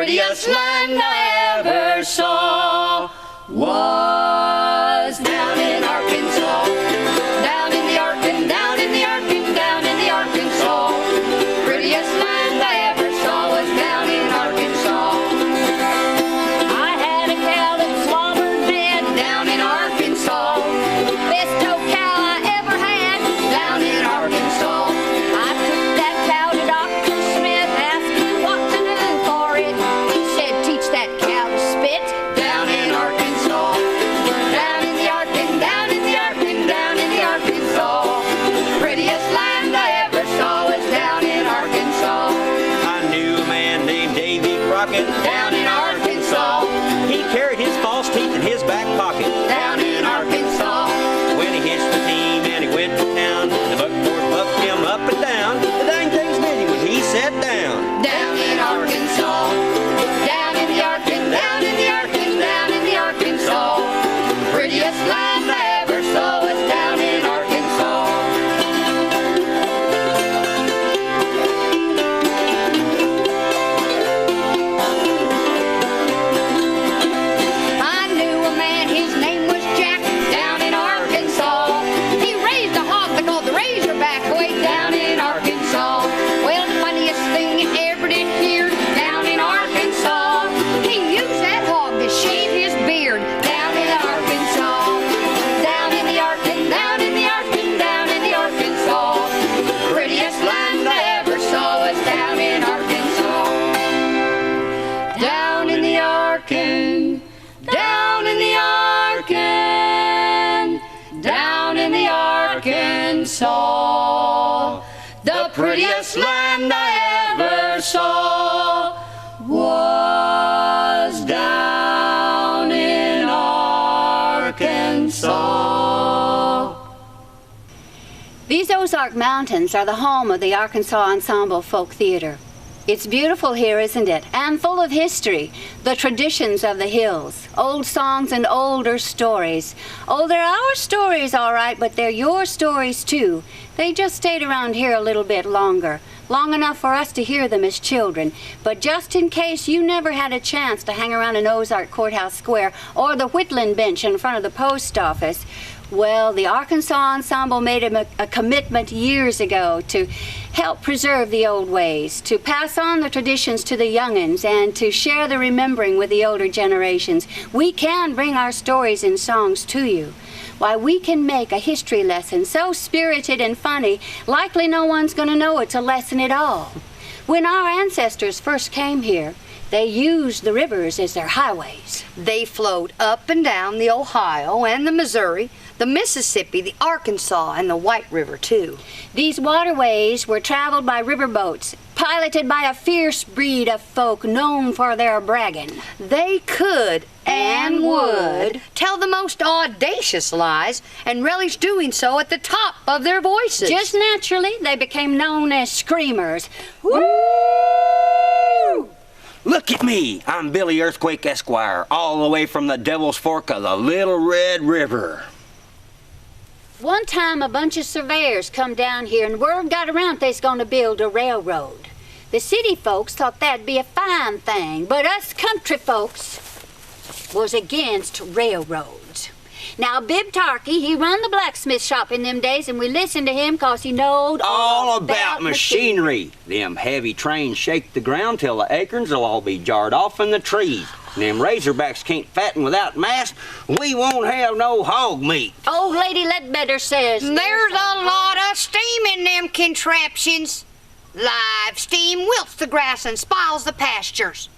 prettiest land I ever saw was down in Arkansas. Down in the Arkan, down in the Arkan, down in the Arkansas. Prettiest land I ever saw was down in Arkansas. I had a cow that slobbered dead down in Arkansas. Best old cow I ever had down in Arkansas. I took that cow to Dr. Smith, asked him what to do for it. He said, teach that cow to spit down in Arkansas. Down in the Arkan, down in the Arkan, down in the Arkansas. Prettiest land I ever saw was down in Arkansas. I knew a man named Davy Crockett Down in Arkansas. He carried his false teeth in his back pocket. Down in Arkansas. When he hitched the team and he went to town, the buckboard bucked him up and down. The dang thing's busy when he sat down. Down in Arkansas. Down in the Arkan, down in the Arkan, down in the Arkansas. Prettiest land I ever saw was down in Arkansas. I knew a man, his name was Jack, down in Arkansas. He raised a hog they called the Razorback way down in Arkansas. Well, the funniest thing you ever did hear down in Arkansas, he used that hog to shave his beard down in Arkansas. Down in the Arkan, down in the Arkan, down in the Arkansas. Prettiest land I ever saw was down in Arkansas. Down in the Arkan, down in the Arkan, down in the Arkansas. The prettiest land I ever saw was down in Arkansas. These Ozark Mountains are the home of the Arkansas Ensemble Folk Theater. It's beautiful here, isn't it? And full of history, the traditions of the hills, old songs and older stories. Oh, they're our stories, all right, but they're your stories, too. They just stayed around here a little bit longer, long enough for us to hear them as children. But just in case you never had a chance to hang around in Ozark Courthouse Square or the Whitland bench in front of the post office, well, the Arkansas Ensemble made a commitment years ago to help preserve the old ways, to pass on the traditions to the young'uns, and to share the remembering with the older generations. We can bring our stories in songs to you. Why, we can make a history lesson so spirited and funny, likely no one's going to know it's a lesson at all. When our ancestors first came here, they used the rivers as their highways. They flowed up and down the Ohio and the Missouri, the Mississippi, the Arkansas, and the White River, too. These waterways were traveled by riverboats, piloted by a fierce breed of folk known for their bragging. They could and would tell the most audacious lies and relish doing so at the top of their voices. Just naturally, they became known as screamers. Woo! Look at me. I'm Billy Earthquake Esquire, all the way from the Devil's Fork of the Little Red River. One time a bunch of surveyors come down here and word got around they's gonna build a railroad. The city folks thought that'd be a fine thing, but us country folks was against railroads. Now, Bib Tarkey, he run the blacksmith shop in them days, and we listened to him 'cause he knowed All about machinery. Them heavy trains shake the ground till the acorns will all be jarred off in the trees. And them razorbacks can't fatten without mast. We won't have no hog meat. Old Lady Ledbetter says There's a lot of steam in them contraptions. Live steam wilts the grass and spoils the pastures.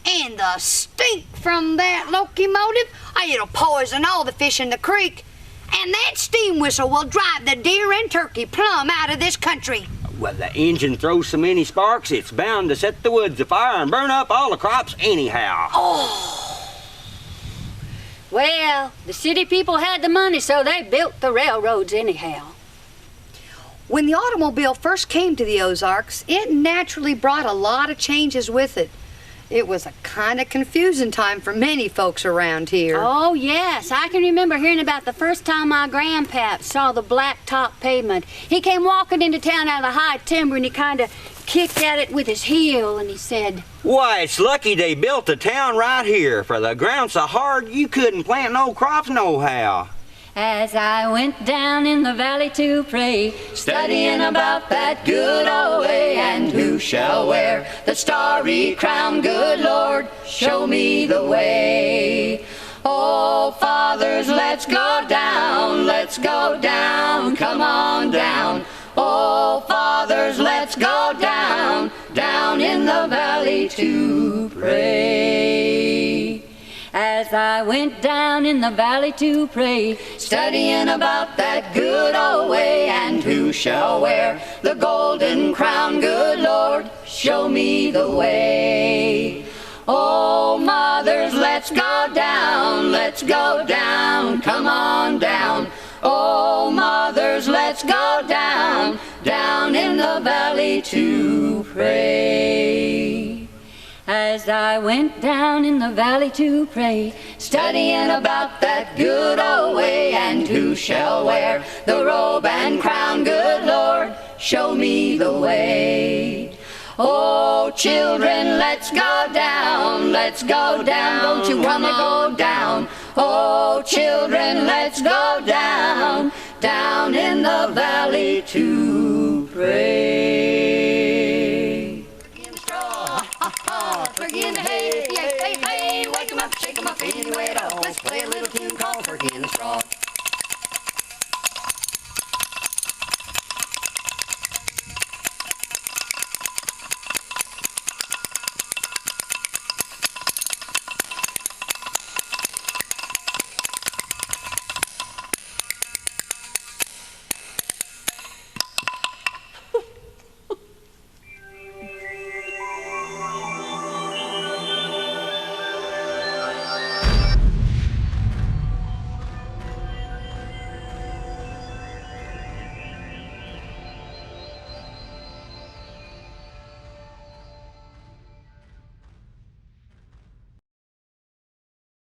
And the stink from that locomotive, it'll poison all the fish in the creek. And that steam whistle will drive the deer and turkey plumb out of this country. Well, the engine throws so many sparks, it's bound to set the woods afire and burn up all the crops anyhow. Oh. Well, the city people had the money, so they built the railroads anyhow. When the automobile first came to the Ozarks, it naturally brought a lot of changes with it. It was a kind of confusing time for many folks around here. Oh, yes. I can remember hearing about the first time my grandpap saw the blacktop pavement. He came walking into town out of the high timber and he kind of kicked at it with his heel and he said, Why, it's lucky they built a town right here, for the ground's so hard you couldn't plant no crops nohow. As I went down in the valley to pray, Studying about that good old way, and who shall wear the starry crown, good Lord, show me the way. Oh, fathers, let's go down, come on down. Oh, fathers, let's go down, down in the valley to pray. As I went down in the valley to pray, studying about that good old way, and who shall wear the golden crown, good Lord, show me the way. Oh, mothers, let's go down, come on down. Oh, mothers, let's go down, down in the valley to pray. As I went down in the valley to pray, studying about that good old way, and who shall wear the robe and crown, good Lord, show me the way. Oh, children, let's go down, don't you wanna go down? Oh, children, let's go down, down in the valley to pray.